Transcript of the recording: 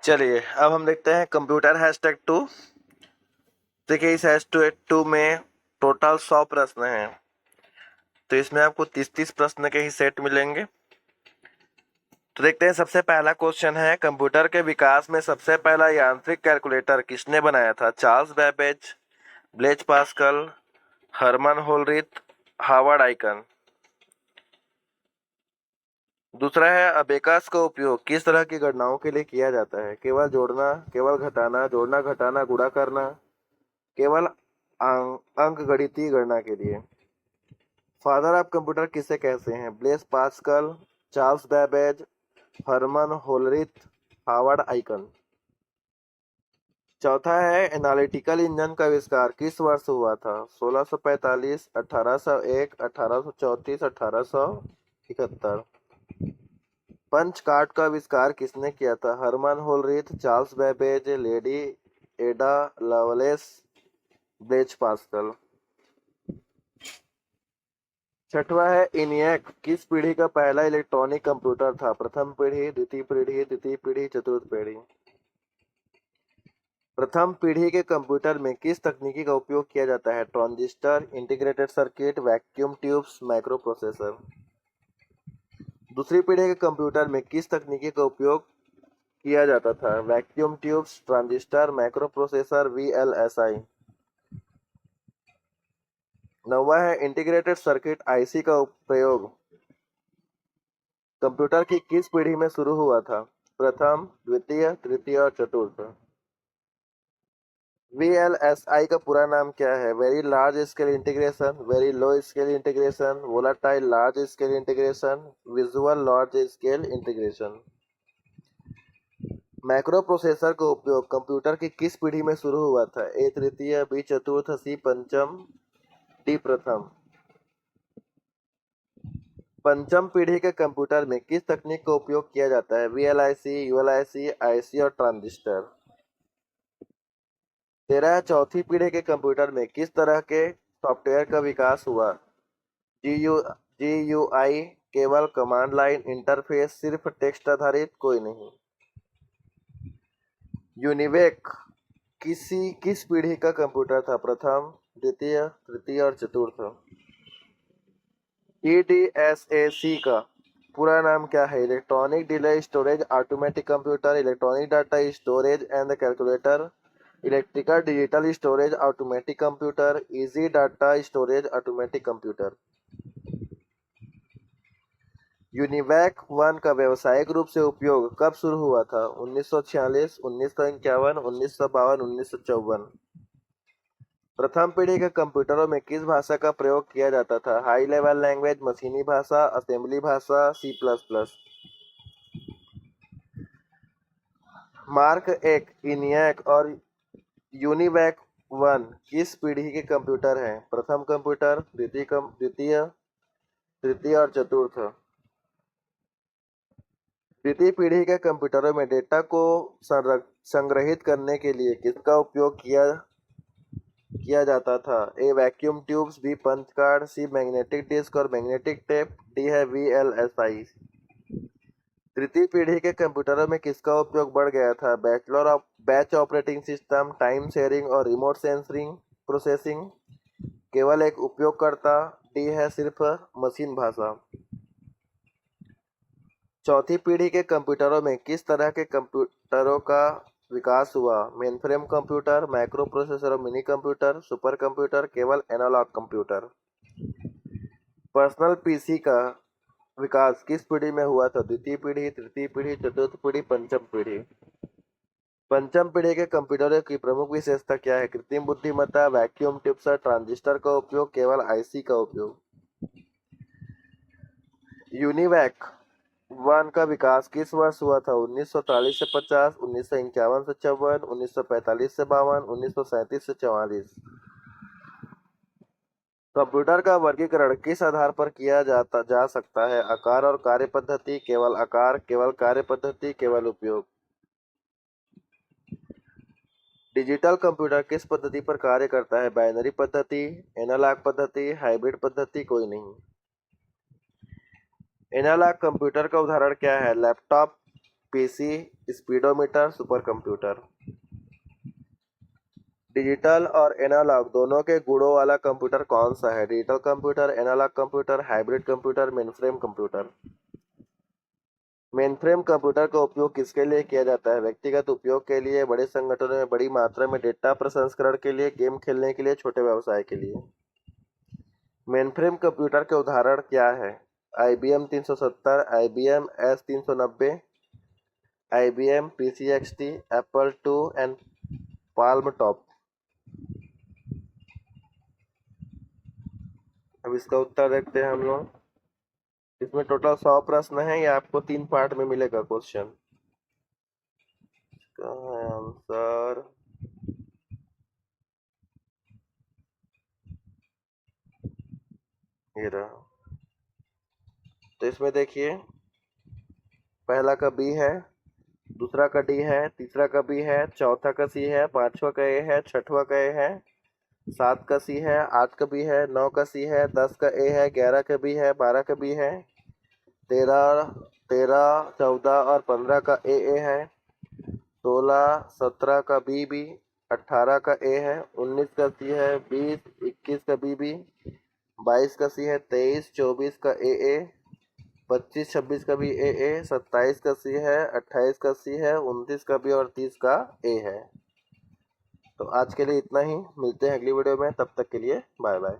चलिए अब हम देखते हैं कंप्यूटर हैशटैग 2। देखिए इस हैशटैग 2 में टोटल 100 प्रश्न हैं, तो इसमें आपको 30-30 प्रश्न के ही सेट मिलेंगे। तो देखते हैं, सबसे पहला क्वेश्चन है, कंप्यूटर के विकास में सबसे पहला यांत्रिक कैलकुलेटर किसने बनाया था? Charles Babbage, Blaise Pascal, Herman Hollerith, Harvard Aiken. दूसरा है, अबेकास का उपयोग किस तरह की गणनाओं के लिए किया जाता है? केवल जोड़ना, केवल घटाना, जोड़ना घटाना गुणा करना, केवल अंकगणितीय गणना के लिए। फादर ऑफ कंप्यूटर किसे कहते हैं? Blaise Pascal, Charles Babbage, Herman Hollerith, Harvard Aiken. चौथा है, एनालिटिकल इंजन का आविष्कार किस वर्ष हुआ था? 1645, 1801, 1834, 1871। पंच कार्ड का आविष्कार किसने किया था? Herman Hollerith, Charles Babbage, Lady Ada Lovelace, Blaise Pascal. छठवा है, इनिएक किस पीढ़ी का पहला इलेक्ट्रॉनिक कंप्यूटर था? प्रथम पीढ़ी, द्वितीय पीढ़ी, तृतीय पीढ़ी, चतुर्थ पीढ़ी। प्रथम पीढ़ी के कंप्यूटर में किस तकनीकी का उपयोग किया जाता है? Transistor, integrated circuit, vacuum tubes, micro processor. दूसरी पीढ़ी के कंप्यूटर में किस तकनीकी का उपयोग किया जाता था? Vacuum tubes, transistor, micro processor, VLSI. नौवा है, इंटीग्रेटेड सर्किट आईसी का प्रयोग कंप्यूटर की किस पीढ़ी में शुरू हुआ था? प्रथम, द्वितीय, तृतीय और चतुर्थ। वीएलएसआई का पूरा नाम क्या है? Very large scale integration, very low scale integration, volatile large scale integration, visual large scale integration. Micro processor का उपयोग कंप्यूटर की किस पीढ़ी में शुरू हुआ था? ए तृतीय, बी चतुर्थ, सी पंचम, डी प्रथम। पंचम पीढ़ी के कंप्यूटर में किस तकनीक का उपयोग किया जाता है? वीएलआईसी, यूएलआईसी, आईसी और ट्रांजिस्टर। तेरह, चौथी पीढ़ी के कंप्यूटर में किस तरह के सॉफ्टवेयर का विकास हुआ? जीयूआई, केवल कमांड लाइन इंटरफेस, सिर्फ टेक्स्ट आधारित, कोई नहीं। यूनिवेक किस पीढ़ी का कंप्यूटर था? प्रथम, द्वितीय, तृतीय और चतुर्थ। ईडीएसएसी का पूरा नाम क्या है? Electronic delay storage automatic computer, electronic data storage and calculator, electrical digital storage automatic computer, easy data storage automatic computer. UNIVAC 1 का व्यावसायिक रूप से उपयोग कब शुरू हुआ था? 1946, 1951, 1952, 1954। प्रथम पीढ़ी के कंप्यूटरों में किस भाषा का प्रयोग किया जाता था? हाई लेवल लैंग्वेज, मशीनी भाषा, असेंबली भाषा, सी प्लस प्लस। मार्क एक, इनियक और यूनिवैक 1 किस पीढ़ी के कंप्यूटर हैं? प्रथम कंप्यूटर, द्वितीय, तृतीय और चतुर्थ। द्वितीय पीढ़ी के कंप्यूटरों में डेटा को संग्रहित करने के लिए किसका उपयोग किया जाता था? A vacuum tubes, B punch card, C magnetic disk और मैग्नेटिक टेप, डी है वीएलएसआई। तृतीय पीढ़ी के कंप्यूटरों में किसका उपयोग बढ़ गया था? Batch operating system, time sharing और रिमोट सेंसरिंग प्रोसेसिंग, केवल एक उपयोगकर्ता, डी है सिर्फ मशीन भाषा। चौथी पीढ़ी के कंप्यूटरों में किस तरह के कंप्यूटरों का विकास हुआ? मेनफ्रेम कंप्यूटर, माइक्रो प्रोसेसर और मिनी कंप्यूटर, सुपर कंप्यूटर, केवल एनालॉग कंप्यूटर। पर्सनल पीसी का विकास किस पीढ़ी में हुआ था? द्वितीय पीढ़ी, तृतीय पीढ़ी, चतुर्थ पीढ़ी, पंचम पीढ़ी। पंचम पीढ़ी के कंप्यूटरों की प्रमुख विशेषता क्या है? कृत्रिम बुद्धिमत्ता, वैक्यूम ट्यूब्स, ट्रांजिस्टर का उपयोग, केवल आईसी का उपयोग। यूनिवैक 1 का विकास किस वर्ष हुआ था? 1943 से 50, 1951 से 54, 1945 से 52, 1937 से 44। कंप्यूटर का वर्गीकरण किस आधार पर किया जा सकता है? आकार और कार्य पद्धति, केवल आकार, केवल कार्य पद्धति, केवल उपयोग। डिजिटल कंप्यूटर किस पद्धति पर कार्य करता है? बाइनरी पद्धति, एनालॉग पद्धति, हाइब्रिड पद्धति, कोई नहीं। एनालॉग कंप्यूटर का उदाहरण क्या है? Laptop, PC, speedometer, super computer. Digital और एनालॉग दोनों के गुणों वाला कंप्यूटर कौन सा है? Digital computer, analogue computer, hybrid computer, mainframe computer. Mainframe computer का उपयोग किसके लिए किया जाता है? व्यक्तिगत उपयोग के लिए, बड़े संगठनों में बड़ी मात्रा में डेटा प्रसंस्करण के लिए, गेम खेलने के लिए, छोटे व्यवसाय के लिए। मेनफ्रेम कंप्यूटर के उदाहरण क्या है? IBM 370, IBM S390, IBM PCXT, Apple II and palm top. अब इसका उत्तर देखते हैं हम लोग। इसमें टोटल 100 प्रश्न है, ये आपको 3 पार्ट में मिलेगा क्वेश्चन। इसका है आंसर ये रहा। तो इसमें देखिए, पहला का बी है, दूसरा का डी है, तीसरा का बी है, चौथा का सी है, पांचवा का ए है, छठवा का ए है, 7 का सी है, 8 का बी है, 9 का सी है, 10 का ए है, 11 का बी है, 12 का बी है, 13, 14 और 15 का ए है, 16, 17 का बी, 18 का ए है, 19 का सी है, 20, 21 का बी, 22 का सी है, 23, 24 का ए, 25, 26 का भी ए, 27 का सी है, 28 का सी है, 29 का बी और 30 का ए है। तो आज के लिए इतना ही, मिलते हैं अगली वीडियो में, तब तक के लिए बाय बाय।